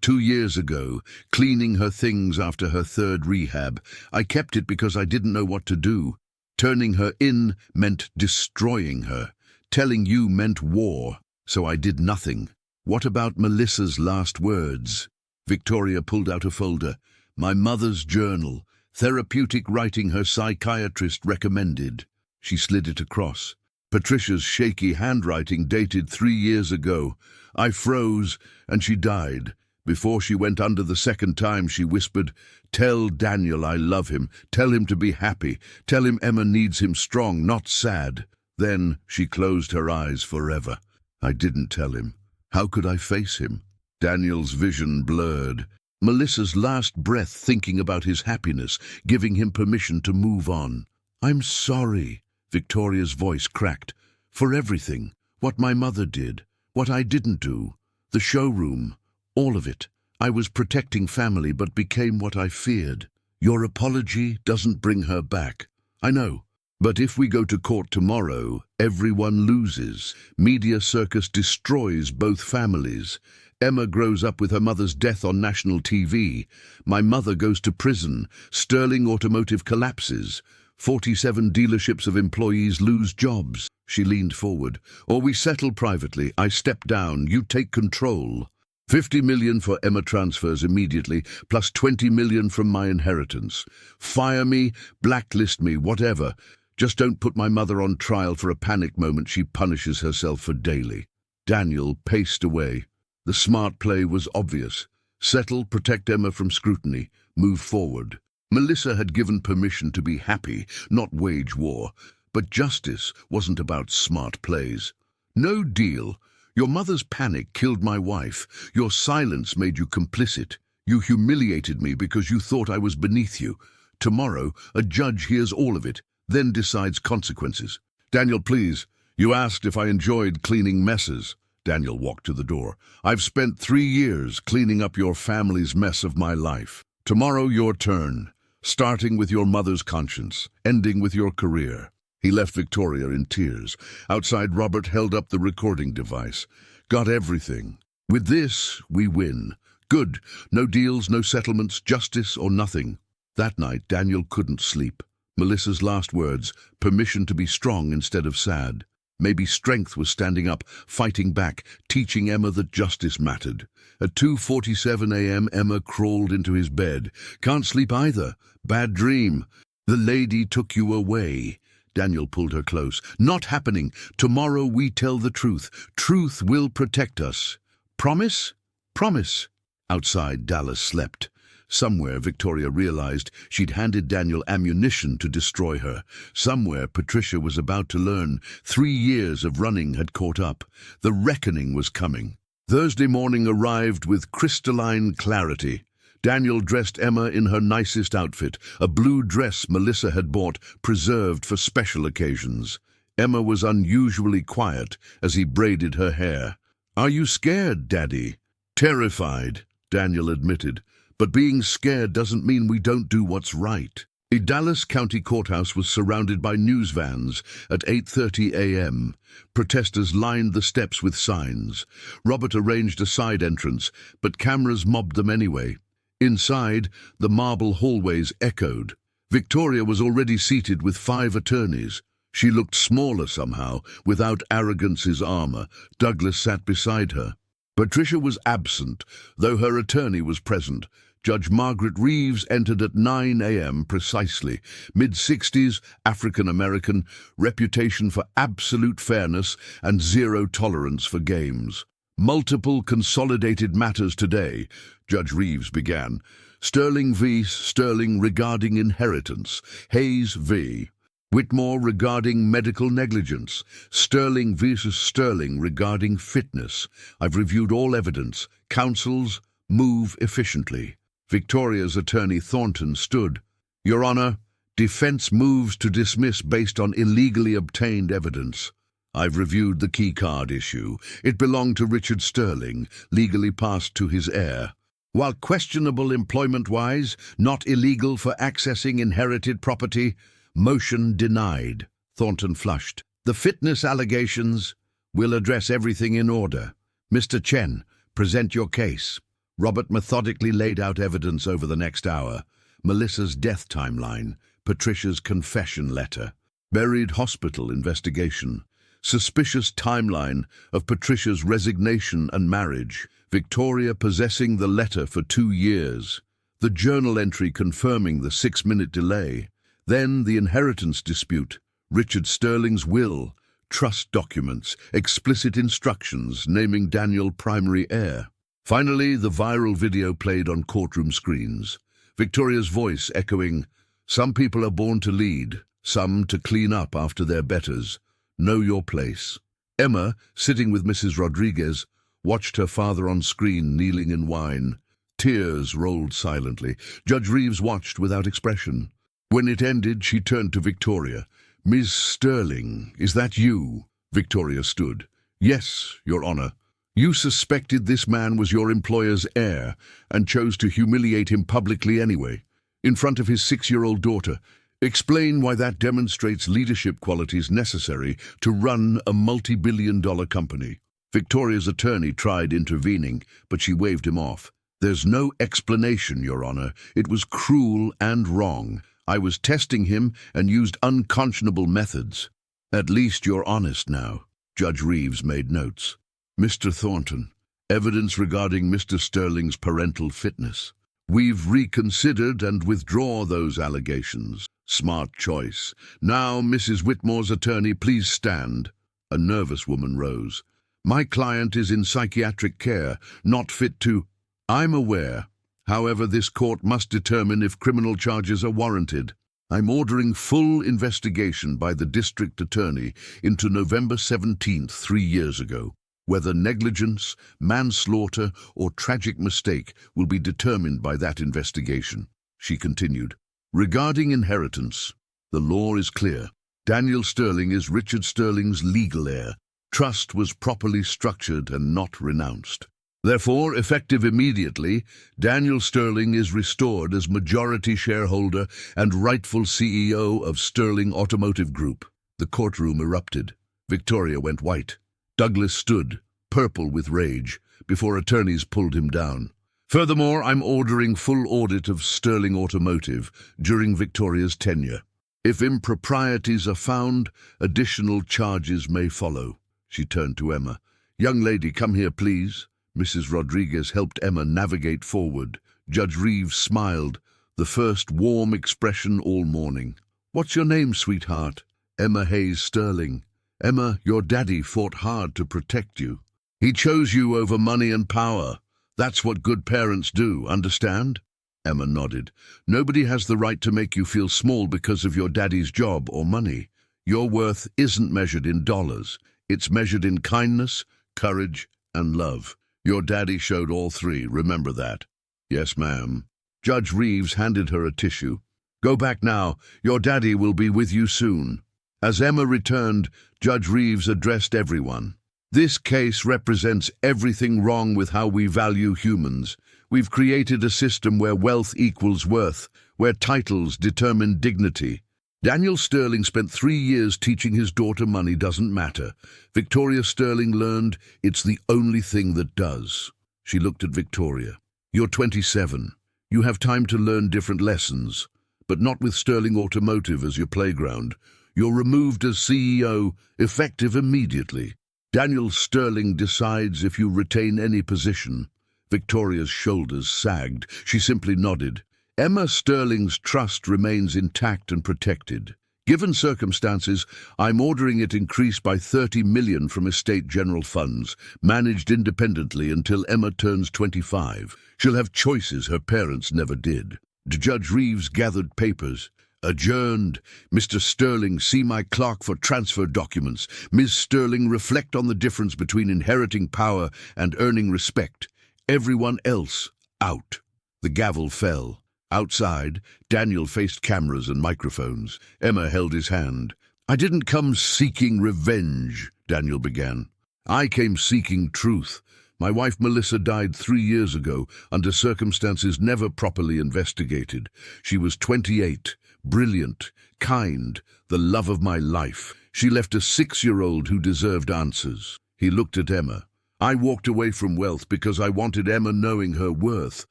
2 years ago, cleaning her things after her 3rd rehab, I kept it because I didn't know what to do. Turning her in meant destroying her. Telling you meant war, so I did nothing. What about Melissa's last words?" Victoria pulled out a folder. "My mother's journal. Therapeutic writing her psychiatrist recommended." She slid it across. Patricia's shaky handwriting dated 3 years ago. I froze, and she died. Before she went under the second time, she whispered, "Tell Daniel I love him. Tell him to be happy. Tell him Emma needs him strong, not sad." Then she closed her eyes forever. I didn't tell him. How could I face him? Daniel's vision blurred. Melissa's last breath thinking about his happiness, giving him permission to move on. "I'm sorry," Victoria's voice cracked, "for everything. What my mother did, what I didn't do, the showroom, all of it. I was protecting family but became what I feared. Your apology doesn't bring her back. I know. But if we go to court tomorrow, everyone loses. Media circus destroys both families. Emma grows up with her mother's death on national TV. My mother goes to prison. Sterling Automotive collapses. 47 dealerships of employees lose jobs." She leaned forward. "Or we settle privately. I step down. You take control. 50 million for Emma transfers immediately, plus 20 million from my inheritance. Fire me, blacklist me, whatever. Just don't put my mother on trial for a panic moment she punishes herself for daily." Daniel paced away. The smart play was obvious. Settle, protect Emma from scrutiny, move forward. Melissa had given permission to be happy, not wage war. But justice wasn't about smart plays. "No deal. Your mother's panic killed my wife. Your silence made you complicit. You humiliated me because you thought I was beneath you. Tomorrow, a judge hears all of it, then decides consequences." "Daniel, please. You asked if I enjoyed cleaning messes." Daniel walked to the door. "I've spent 3 years cleaning up your family's mess of my life. Tomorrow, your turn. Starting with your mother's conscience, ending with your career." He left Victoria in tears. Outside, Robert held up the recording device. "Got everything. With this, we win. Good. No deals, no settlements, justice or nothing." That night, Daniel couldn't sleep. Melissa's last words, permission to be strong instead of sad. Maybe strength was standing up, fighting back, teaching Emma that justice mattered. At 2:47 a.m., Emma crawled into his bed. "Can't sleep either. Bad dream. The lady took you away." Daniel pulled her close. "Not happening. Tomorrow we tell the truth. Truth will protect us. Promise? Promise." Outside, Dallas slept. Somewhere, Victoria realized she'd handed Daniel ammunition to destroy her. Somewhere, Patricia was about to learn. 3 years of running had caught up. The reckoning was coming. Thursday morning arrived with crystalline clarity. Daniel dressed Emma in her nicest outfit, a blue dress Melissa had bought, preserved for special occasions. Emma was unusually quiet as he braided her hair. "Are you scared, Daddy?" "Terrified," Daniel admitted. "But being scared doesn't mean we don't do what's right." The Dallas County Courthouse was surrounded by news vans at 8:30 a.m. Protesters lined the steps with signs. Robert arranged a side entrance, but cameras mobbed them anyway. Inside, the marble hallways echoed. Victoria was already seated with 5 attorneys. She looked smaller somehow, without arrogance's armor. Douglas sat beside her. Patricia was absent, though her attorney was present. Judge Margaret Reeves entered at 9 a.m. precisely. Mid-60s, African-American, reputation for absolute fairness and zero tolerance for games. "Multiple consolidated matters today," Judge Reeves began. Sterling v. Sterling regarding inheritance. Hayes v. Whitmore regarding medical negligence. Sterling v. Sterling regarding fitness. I've reviewed all evidence. Counsels, move efficiently. Victoria's attorney Thornton stood. "Your Honor, defense moves to dismiss based on illegally obtained evidence. I've reviewed the keycard issue. It belonged to Richard Sterling, legally passed to his heir. While questionable employment-wise, not illegal for accessing inherited property, motion denied." Thornton flushed. "The fitness allegations will address everything in order. Mr. Chen, present your case." Robert methodically laid out evidence over the next hour. Melissa's death timeline, Patricia's confession letter, buried hospital investigation, suspicious timeline of Patricia's resignation and marriage, Victoria possessing the letter for 2 years, the journal entry confirming the 6-minute delay, then the inheritance dispute, Richard Sterling's will, trust documents, explicit instructions naming Daniel primary heir. Finally, the viral video played on courtroom screens. Victoria's voice echoing, "Some people are born to lead, some to clean up after their betters. Know your place." Emma, sitting with Mrs. Rodriguez, watched her father on screen kneeling in wine. Tears rolled silently. Judge Reeves watched without expression. When it ended, she turned to Victoria. "Miss Sterling, is that you?" Victoria stood. "Yes, Your Honor. You suspected this man was your employer's heir and chose to humiliate him publicly anyway, in front of his 6-year-old daughter. Explain why that demonstrates leadership qualities necessary to run a multi-billion-dollar company." Victoria's attorney tried intervening, but she waved him off. "There's no explanation, Your Honor. It was cruel and wrong. I was testing him and used unconscionable methods." "At least you're honest now." Judge Reeves made notes. "Mr. Thornton, evidence regarding Mr. Sterling's parental fitness. We've reconsidered and withdraw those allegations." "Smart choice. Now, Mrs. Whitmore's attorney, please stand." A nervous woman rose. "My client is in psychiatric care, not fit to—" "I'm aware. However, this court must determine if criminal charges are warranted. I'm ordering full investigation by the district attorney into November 17th, 3 years ago. Whether negligence, manslaughter, or tragic mistake will be determined by that investigation." She continued, "Regarding inheritance, the law is clear. Daniel Sterling is Richard Sterling's legal heir. Trust was properly structured and not renounced. Therefore, effective immediately, Daniel Sterling is restored as majority shareholder and rightful CEO of Sterling Automotive Group." The courtroom erupted. Victoria went white. Douglas stood, purple with rage, before attorneys pulled him down. "Furthermore, I'm ordering full audit of Sterling Automotive during Victoria's tenure. If improprieties are found, additional charges may follow." She turned to Emma. "Young lady, come here, please." Mrs. Rodriguez helped Emma navigate forward. Judge Reeves smiled, the first warm expression all morning. "What's your name, sweetheart?" "Emma Hayes Sterling." "Emma, your daddy fought hard to protect you. He chose you over money and power. That's what good parents do, understand?" Emma nodded. "Nobody has the right to make you feel small because of your daddy's job or money. Your worth isn't measured in dollars. It's measured in kindness, courage, and love. Your daddy showed all three, remember that." "Yes, ma'am." Judge Reeves handed her a tissue. "Go back now. Your daddy will be with you soon." As Emma returned, Judge Reeves addressed everyone. "This case represents everything wrong with how we value humans. We've created a system where wealth equals worth, where titles determine dignity. Daniel Sterling spent 3 years teaching his daughter money doesn't matter. Victoria Sterling learned it's the only thing that does." She looked at Victoria. "You're 27. You have time to learn different lessons, but not with Sterling Automotive as your playground. You're removed as CEO, effective immediately. Daniel Sterling decides if you retain any position." Victoria's shoulders sagged. She simply nodded. "Emma Sterling's trust remains intact and protected. Given circumstances, I'm ordering it increased by $30 million from estate general funds, managed independently until Emma turns 25. She'll have choices her parents never did." Judge Reeves gathered papers. "Adjourned. Mr. Sterling, see my clerk for transfer documents. Ms. Sterling, reflect on the difference between inheriting power and earning respect. Everyone else, out." The gavel fell. Outside, Daniel faced cameras and microphones. Emma held his hand. "I didn't come seeking revenge," Daniel began. "I came seeking truth. My wife Melissa died 3 years ago under circumstances never properly investigated. She was 28. Brilliant, kind, the love of my life. She left a 6-year-old who deserved answers." He looked at Emma. "I walked away from wealth because I wanted Emma knowing her worth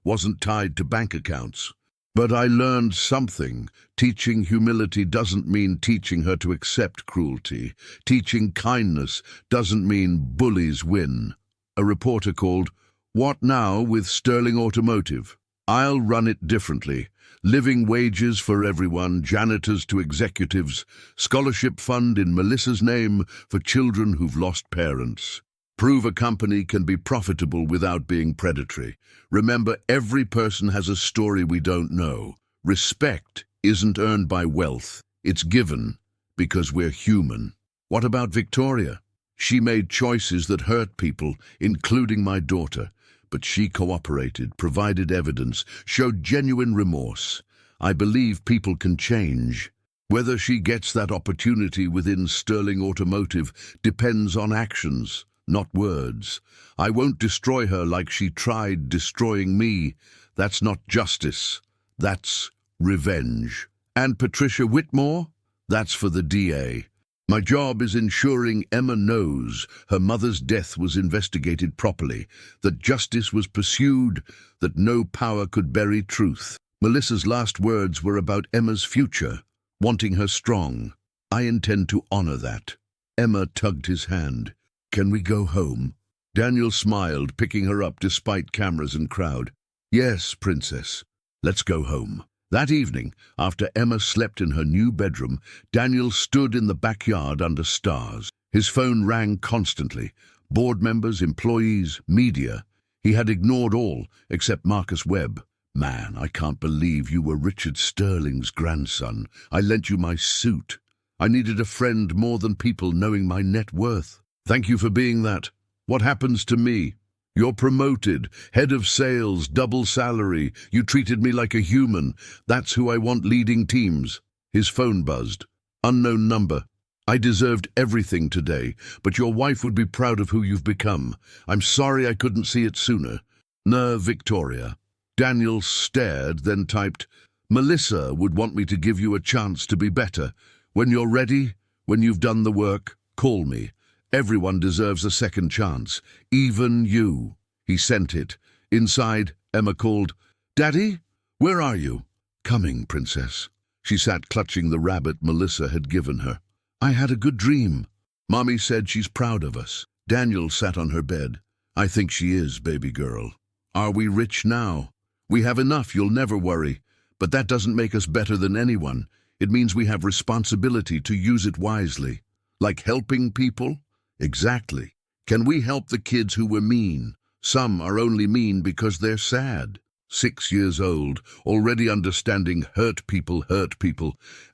wasn't tied to bank accounts. But I learned something. Teaching humility doesn't mean teaching her to accept cruelty. Teaching kindness doesn't mean bullies win." A reporter called, "What now with Sterling Automotive?" "I'll run it differently. Living wages for everyone, janitors to executives, scholarship fund in Melissa's name for children who've lost parents." Prove a company can be profitable without being predatory. Remember, every person has a story we don't know. Respect isn't earned by wealth. It's given because we're human. What about Victoria? She made choices that hurt people, including my daughter. But she cooperated, provided evidence, showed genuine remorse. I believe people can change. Whether she gets that opportunity within Sterling Automotive depends on actions, not words. I won't destroy her like she tried destroying me. That's not justice. That's revenge. And Patricia Whitmore? That's for the DA. My job is ensuring Emma knows her mother's death was investigated properly, that justice was pursued, that no power could bury truth. Melissa's last words were about Emma's future, wanting her strong. I intend to honor that. Emma tugged his hand. Can we go home? Daniel smiled, picking her up despite cameras and crowd. Yes, princess. Let's go home. That evening, after Emma slept in her new bedroom, Daniel stood in the backyard under stars. His phone rang constantly. Board members, employees, media. He had ignored all, except Marcus Webb. Man, I can't believe you were Richard Sterling's grandson. I lent you my suit. I needed a friend more than people knowing my net worth. Thank you for being that. What happens to me? You're promoted, head of sales, double salary. You treated me like a human. That's who I want leading teams. His phone buzzed. Unknown number. I deserved everything today, but your wife would be proud of who you've become. I'm sorry I couldn't see it sooner. Victoria. Daniel stared, then typed, Melissa would want me to give you a chance to be better. When you're ready, when you've done the work, call me. Everyone deserves a second chance, even you. He sent it. Inside, Emma called, Daddy, where are you? Coming, princess. She sat clutching the rabbit Melissa had given her. I had a good dream. Mommy said she's proud of us. Daniel sat on her bed. I think she is, baby girl. Are we rich now? We have enough, you'll never worry. But that doesn't make us better than anyone. It means we have responsibility to use it wisely. Like helping people? Exactly. Can we help the kids who were mean? Some are only mean because they're sad. 6 years old, already understanding hurt people,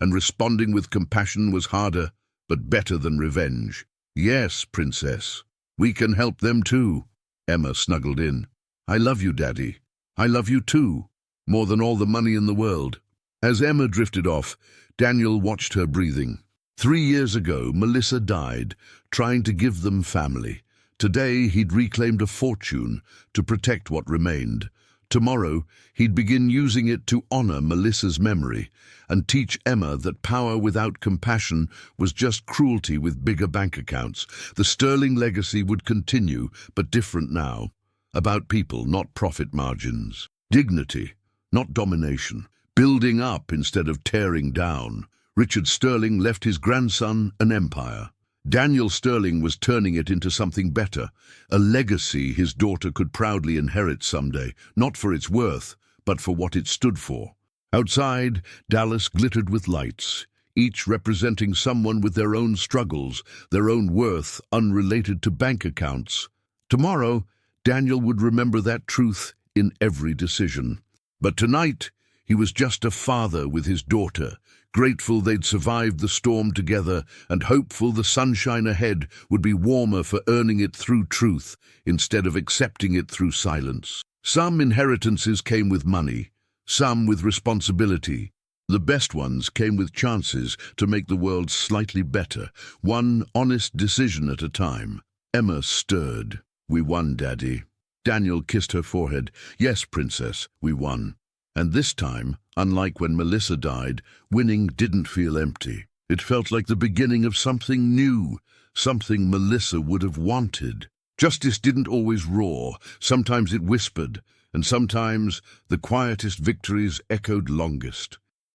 and responding with compassion was harder, but better than revenge. Yes, princess. We can help them too. Emma snuggled in. I love you, Daddy. I love you too. More than all the money in the world. As Emma drifted off, Daniel watched her breathing. 3 years ago, Melissa died, trying to give them family. Today, he'd reclaimed a fortune to protect what remained. Tomorrow, he'd begin using it to honor Melissa's memory and teach Emma that power without compassion was just cruelty with bigger bank accounts. The Sterling legacy would continue, but different now. About people, not profit margins. Dignity, not domination. Building up instead of tearing down. Richard Sterling left his grandson an empire. Daniel Sterling was turning it into something better, a legacy his daughter could proudly inherit someday, not for its worth, but for what it stood for. Outside, Dallas glittered with lights, each representing someone with their own struggles, their own worth unrelated to bank accounts. Tomorrow, Daniel would remember that truth in every decision. But tonight, he was just a father with his daughter, grateful they'd survived the storm together and hopeful the sunshine ahead would be warmer for earning it through truth instead of accepting it through silence. Some inheritances came with money, some with responsibility. The best ones came with chances to make the world slightly better, one honest decision at a time. Emma stirred. We won, Daddy. Daniel kissed her forehead. Yes, princess, we won. And this time, unlike when Melissa died, winning didn't feel empty. It felt like the beginning of something new, something Melissa would have wanted. Justice didn't always roar. Sometimes it whispered, and sometimes the quietest victories echoed longest.